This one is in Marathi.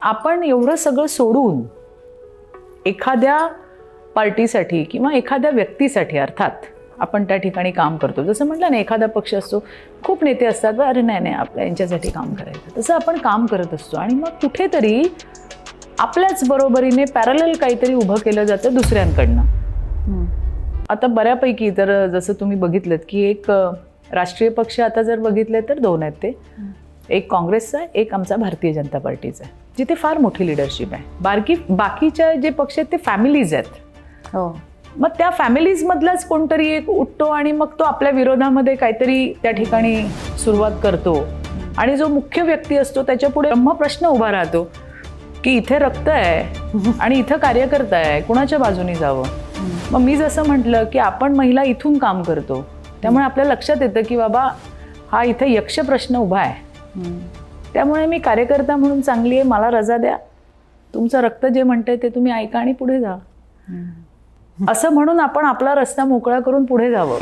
आपण एवढं सगळं सोडून एखाद्या पार्टीसाठी किंवा एखाद्या व्यक्तीसाठी अर्थात आपण त्या ठिकाणी काम करतो. जसं म्हटलं ना, एखादा पक्ष असतो, खूप नेते असतात, अरे नाही आपल्या यांच्यासाठी काम करायचं, तसं आपण काम करत असतो. आणि मग कुठेतरी आपल्याच बरोबरीने पॅरलल काहीतरी उभं केलं जातं दुसऱ्यांकडनं. आता बऱ्यापैकी तर जसं तुम्ही बघितलं की एक राष्ट्रीय पक्ष आता जर बघितले तर दोन आहेत. ते एक काँग्रेसचा आहे, एक आमचा भारतीय जनता पार्टीचा आहे, जिथे फार मोठी लिडरशिप आहे. बाकीच्या जे पक्ष आहेत ते फॅमिलीज आहेत. हो. मग त्या फॅमिलीजमधलाच कोणतरी एक उठतो आणि मग तो आपल्या विरोधामध्ये काहीतरी त्या ठिकाणी सुरुवात करतो. आणि जो मुख्य व्यक्ती असतो त्याच्यापुढे ब्रह्मप्रश्न उभा राहतो की इथे रक्त आहे आणि इथं कार्यकर्ता आहे, कुणाच्या बाजूने जावं. मग मी जसं म्हटलं की आपण महिला इथून काम करतो, त्यामुळे आपल्या लक्षात येतं की बाबा हा इथे यक्ष प्रश्न उभा आहे. त्यामुळे मी कार्यकर्ता म्हणून चांगली आहे, मला रजा द्या, तुमचं रक्त जे म्हणतंय ते तुम्ही ऐका आणि पुढे जा, असं म्हणून आपण आपला रस्ता मोकळा करून पुढे जावं.